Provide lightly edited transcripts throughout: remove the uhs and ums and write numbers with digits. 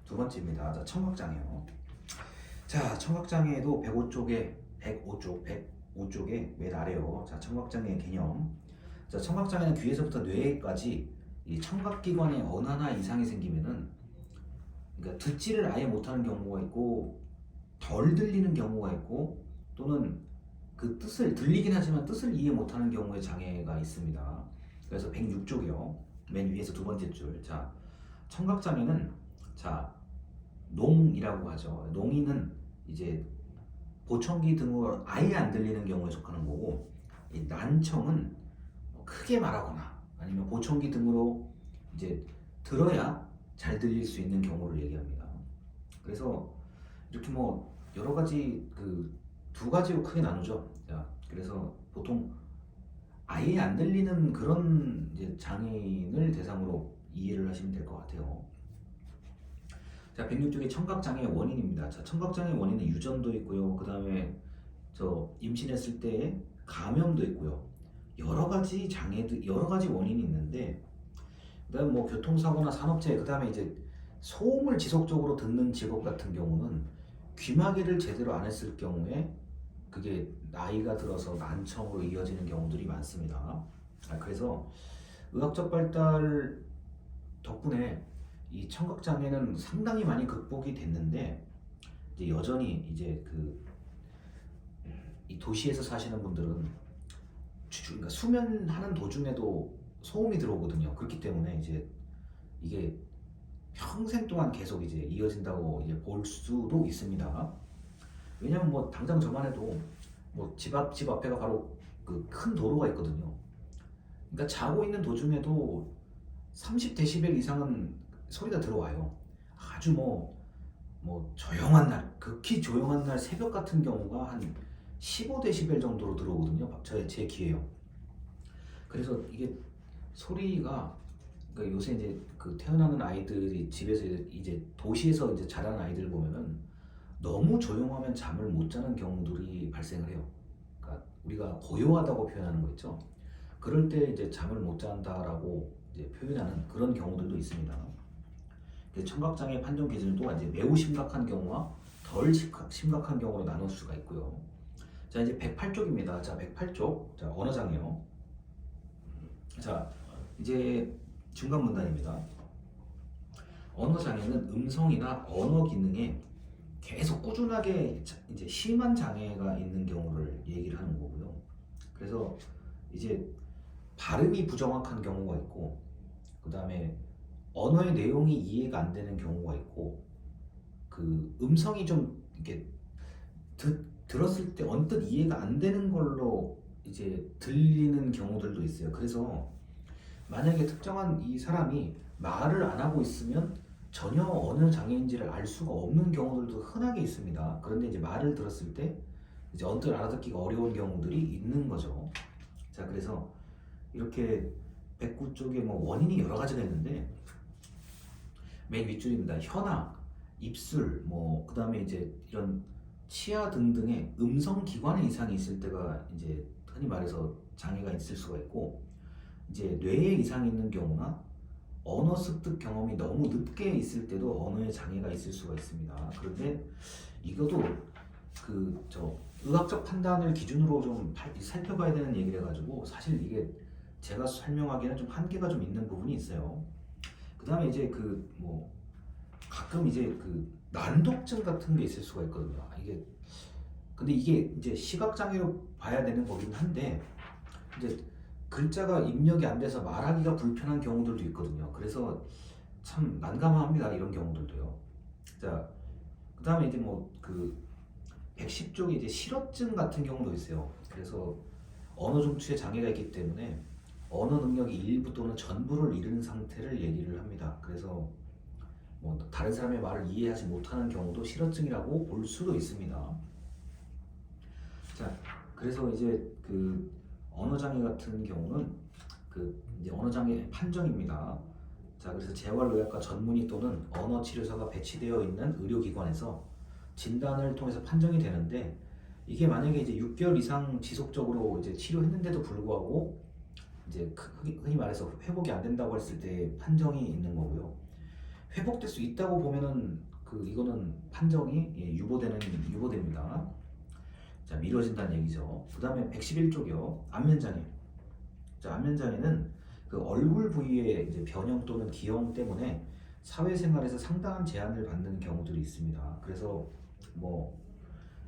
두 번째입니다. 자, 청각장애요. 자, 청각장애도 105쪽에 맨 아래요. 자, 청각장애 개념. 자, 청각장애는 귀에서부터 뇌까지 이 청각기관에 어느 하나 이상이 생기면은, 그러니까 듣지를 아예 못하는 경우가 있고, 덜 들리는 경우가 있고, 또는 그 뜻을 들리긴 하지만 뜻을 이해 못하는 경우에 장애가 있습니다. 그래서 106쪽이요. 맨 위에서 두 번째 줄. 자, 청각장애는 자, 농이라고 하죠. 농이는 이제 보청기 등으로 아예 안 들리는 경우에 속하는 거고, 이 난청은 크게 말하거나 아니면 보청기 등으로 이제 들어야 잘 들릴 수 있는 경우를 얘기합니다. 그래서 이렇게 뭐 여러 가지 그 두 가지로 크게 나누죠. 자, 그래서 보통 아예 안 들리는 그런 이제 장애인을 대상으로 이해를 하시면 될 것 같아요. 자, 106쪽의 청각장애의 원인입니다. 자, 청각장애 원인은 유전도 있고요. 그 다음에 저 임신했을 때 감염도 있고요. 여러 가지 장애도 여러 가지 원인이 있는데, 그다음 뭐 교통사고나 산업재해, 그 다음에 이제 소음을 지속적으로 듣는 직업 같은 경우는 귀마개를 제대로 안 했을 경우에 그게 나이가 들어서 난청으로 이어지는 경우들이 많습니다. 그래서 의학적 발달 덕분에 이 청각장애는 상당히 많이 극복이 됐는데, 이제 여전히 이제 그 이 도시에서 사시는 분들은 그러니까 수면하는 도중에도 소음이 들어오거든요. 그렇기 때문에 이제 이게 평생 동안 계속 이제 이어진다고 이제 볼 수도 있습니다. 왜냐면 뭐 당장 저만 해도 뭐 집 앞에가 바로 그 큰 도로가 있거든요. 그러니까 자고 있는 도중에도 30데시벨 이상은 소리가 들어와요. 아주 뭐 조용한 날, 극히 조용한 날 새벽 같은 경우가 한 15데시벨 정도로 들어오거든요. 제 귀에요. 그래서 이게 소리가, 그러니까 요새 이제 그 태어나는 아이들이 집에서 이제 도시에서 이제 자라는 아이들 보면은 너무 조용하면 잠을 못 자는 경우들이 발생을 해요. 그러니까 우리가 고요하다고 표현하는 거 있죠. 그럴 때 이제 잠을 못 잔다라고 이제 표현하는 그런 경우들도 있습니다. 청각장애 판정 기준도 이제 매우 심각한 경우와 덜 심각한 경우로 나눌 수가 있고요. 자, 이제 108쪽입니다. 자, 108쪽. 자, 언어장애요. 자, 이제 중간 문단입니다. 언어장애는 음성이나 언어 기능에 계속 꾸준하게 이제 심한 장애가 있는 경우를 얘기를 하는 거고요. 그래서 이제 발음이 부정확한 경우가 있고, 그 다음에 언어의 내용이 이해가 안 되는 경우가 있고, 그 음성이 좀 이렇게 들었을 때 언뜻 이해가 안 되는 걸로 이제 들리는 경우들도 있어요. 그래서 만약에 특정한 이 사람이 말을 안 하고 있으면 전혀 어느 장애인지를 알 수가 없는 경우들도 흔하게 있습니다. 그런데 이제 말을 들었을 때 이제 언뜻 알아듣기가 어려운 경우들이 있는 거죠. 자, 그래서 이렇게 109쪽에 뭐 원인이 여러 가지가 있는데, 맨 윗줄입니다. 혀나 입술, 뭐 그다음에 이제 이런 치아 등등의 음성 기관에 이상이 있을 때가 이제 흔히 말해서 장애가 있을 수가 있고, 이제 뇌에 이상이 있는 경우나 언어 습득 경험이 너무 늦게 있을 때도 언어에 장애가 있을 수가 있습니다. 그런데 이것도 저 의학적 판단을 기준으로 좀 살펴봐야 되는 얘기를 해가지고, 사실 이게 제가 설명하기에는 좀 한계가 좀 있는 부분이 있어요. 그 다음에 이제 뭐 가끔 이제 난독증 같은 게 있을 수가 있거든요. 근데 이게 이제 시각장애로 봐야 되는 거긴 한데, 이제 글자가 입력이 안 돼서 말하기가 불편한 경우들도 있거든요. 그래서 참 난감합니다. 이런 경우들도요. 자, 그 다음에 이제 뭐 110쪽에 이제 실어증 같은 경우도 있어요. 그래서 언어 중추에 장애가 있기 때문에 언어 능력이 일부 또는 전부를 잃은 상태를 얘기를 합니다. 그래서 뭐 다른 사람의 말을 이해하지 못하는 경우도 실어증이라고 볼 수도 있습니다. 자, 그래서 이제 언어장애 같은 경우는 이제 언어장애 판정입니다. 자, 그래서 재활의학과 전문의 또는 언어치료사가 배치되어 있는 의료기관에서 진단을 통해서 판정이 되는데, 이게 만약에 이제 6개월 이상 지속적으로 이제 치료했는데도 불구하고 이제 흔히 말해서 회복이 안 된다고 했을 때 판정이 있는 거고요. 회복될 수 있다고 보면은 이거는 판정이 유보됩니다. 자, 미뤄진다는 얘기죠. 그 다음에 111쪽이요. 안면장애. 자, 안면장애는 그 얼굴 부위의 이제 변형 또는 기형 때문에 사회생활에서 상당한 제한을 받는 경우들이 있습니다. 그래서 뭐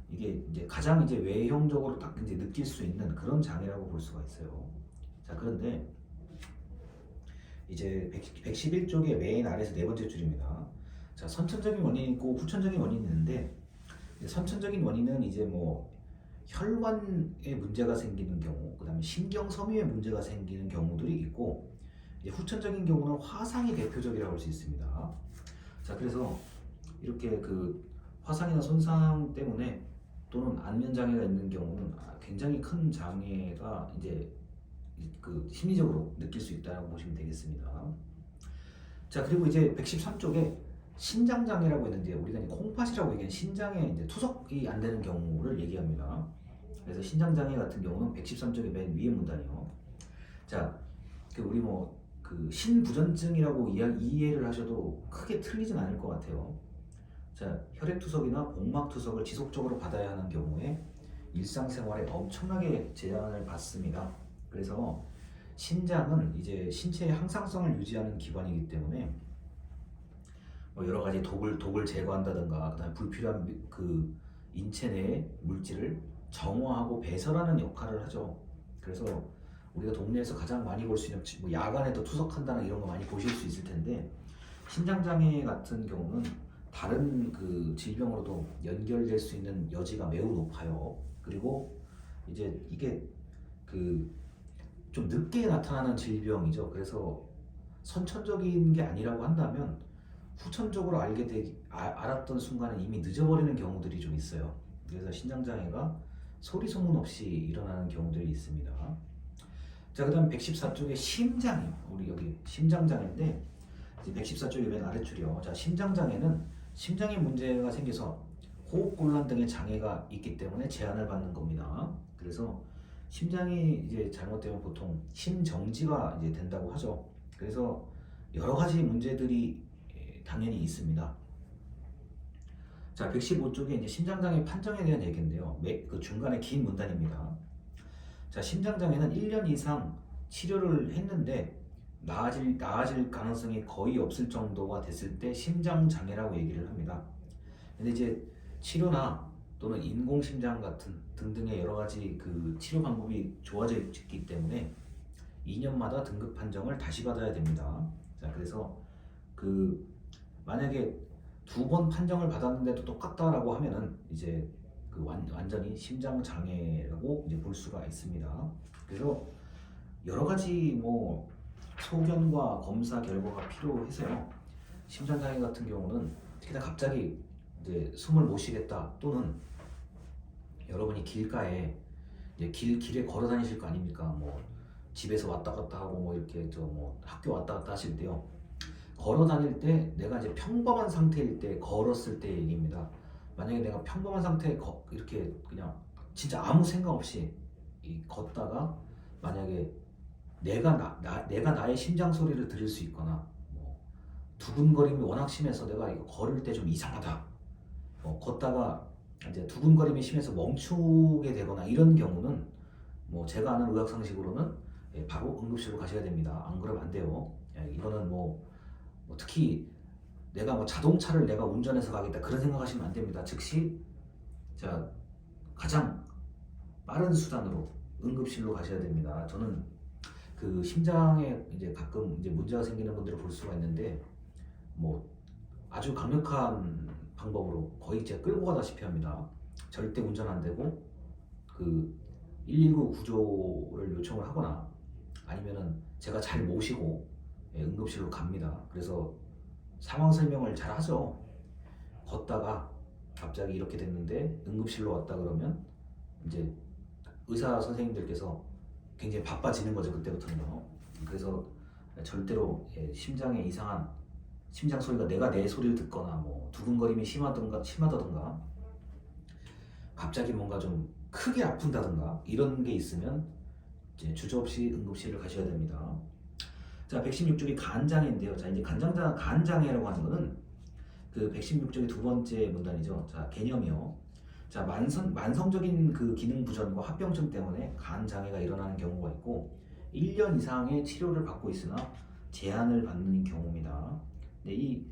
이게 이제 가장 이제 외형적으로 딱 이제 느낄 수 있는 그런 장애라고 볼 수가 있어요. 자, 그런데 이제 111쪽의 맨 아래에서 네 번째 줄입니다. 자, 선천적인 원인이 있고 후천적인 원인이 있는데, 선천적인 원인은 이제 뭐 혈관에 문제가 생기는 경우, 그 다음에 신경섬유에 문제가 생기는 경우들이 있고, 이제 후천적인 경우는 화상이 대표적이라고 할 수 있습니다. 자, 그래서 이렇게 화상이나 손상 때문에 또는 안면 장애가 있는 경우는 굉장히 큰 장애가 이제 심리적으로 느낄 수 있다고 보시면 되겠습니다. 자, 그리고 이제 113쪽에 신장 장애라고 있는데, 우리가 이제 콩팥이라고 얘기하는 신장에 이제 투석이 안 되는 경우를 얘기합니다. 그래서 신장 장애 같은 경우는 113쪽의 맨 위에 문단이요. 자, 우리 신부전증이라고 이해를 하셔도 크게 틀리진 않을 것 같아요. 자, 혈액투석이나 복막투석을 지속적으로 받아야 하는 경우에 일상생활에 엄청나게 제한을 받습니다. 그래서 신장은 이제 신체의 항상성을 유지하는 기관이기 때문에 뭐 여러 가지 독을 제거한다든가, 그다음에 불필요한 인체 내 물질을 정화하고 배설하는 역할을 하죠. 그래서 우리가 동네에서 가장 많이 볼 수 있는 뭐 야간에도 투석한다는 이런 거 많이 보실 수 있을 텐데, 신장 장애 같은 경우는 다른 질병으로도 연결될 수 있는 여지가 매우 높아요. 그리고 이제 이게 좀 늦게 나타나는 질병이죠. 그래서 선천적인 게 아니라고 한다면 후천적으로 알았던 순간에 이미 늦어버리는 경우들이 좀 있어요. 그래서 신장장애가 소리 소문 없이 일어나는 경우들이 있습니다. 자, 그 다음 114쪽에 심장이요. 우리 여기 심장장애인데, 114쪽의 맨 아래줄이요. 자, 심장장애는 심장에 문제가 생겨서 호흡곤란 등의 장애가 있기 때문에 제한을 받는 겁니다. 그래서 심장이 이제 잘못되면 보통 심정지가 이제 된다고 하죠. 그래서 여러 가지 문제들이 당연히 있습니다. 자, 115쪽에 이제 심장장애 판정에 대한 얘기인데요. 중간에 긴 문단입니다. 자, 심장장애는 1년 이상 치료를 했는데 나아질 가능성이 거의 없을 정도가 됐을 때 심장장애라고 얘기를 합니다. 근데 이제 치료나 또는 인공심장 같은 등등의 여러 가지 치료 방법이 좋아져 있기 때문에 2년마다 등급 판정을 다시 받아야 됩니다. 자, 그래서 만약에 2번 판정을 받았는데도 똑같다라고 하면은 이제 완전히 심장 장애라고 이제 볼 수가 있습니다. 그래서 여러 가지 뭐 소견과 검사 결과가 필요해서요. 심장 장애 같은 경우는 특히나 갑자기 이제 숨을 못 쉬겠다, 또는 여러분이 길가에 이제 길에 걸어 다니실 거 아닙니까? 뭐 집에서 왔다 갔다 하고 뭐 이렇게 학교 왔다 갔다 하실 때요. 걸어 다닐 때 내가 이제 평범한 상태일 때, 걸었을 때 얘기입니다. 만약에 내가 평범한 상태에 이렇게 그냥 진짜 아무 생각 없이 걷다가 만약에 내가 나의 심장 소리를 들을 수 있거나, 뭐 두근거림이 워낙 심해서 내가 이거 걸을 때 좀 이상하다, 걷다가 이제 두근거림이 심해서 멈추게 되거나 이런 경우는 뭐 제가 아는 의학 상식으로는 바로 응급실로 가셔야 됩니다. 안 그러면 안 돼요. 이거는 뭐 특히 내가 뭐 자동차를 내가 운전해서 가겠다 그런 생각하시면 안 됩니다. 즉시 가장 빠른 수단으로 응급실로 가셔야 됩니다. 저는 심장에 이제 가끔 이제 문제가 생기는 분들을 볼 수가 있는데, 뭐 아주 강력한 방법으로 거의 제가 끌고 가다시피 합니다. 절대 운전 안 되고 119 구조를 요청을 하거나, 아니면은 제가 잘 모시고 응급실로 갑니다. 그래서 상황 설명을 잘 하죠. 걷다가 갑자기 이렇게 됐는데 응급실로 왔다 그러면 이제 의사 선생님들께서 굉장히 바빠지는 거죠, 그때부터는요. 그래서 절대로 심장에 이상한 심장 소리가 내가 내 소리를 듣거나 뭐 두근거림이 심하다든가 갑자기 뭔가 좀 크게 아픈다든가 이런 게 있으면 이제 주저없이 응급실을 가셔야 됩니다. 자, 116쪽이 간장애인데요. 자, 이제 간장애라고 하는 거는 그 116쪽의 두 번째 문단이죠. 자, 개념이요. 자, 만성적인 그 기능 부전과 합병증 때문에 간 장애가 일어나는 경우가 있고 1년 이상의 치료를 받고 있으나 제한을 받는 경우입니다. 근데 이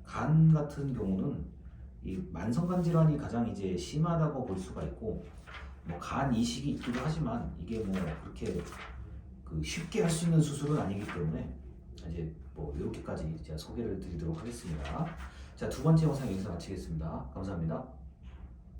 간 같은 경우는 이 만성간 질환이 가장 이제 심하다고 볼 수가 있고 뭐 간 이식이 있기도 하지만 이게 뭐 그렇게 그 쉽게 할 수 있는 수술은 아니기 때문에 이제 뭐 이렇게까지 제가 소개를 드리도록 하겠습니다. 자, 두 번째 영상 여기서 마치겠습니다. 감사합니다.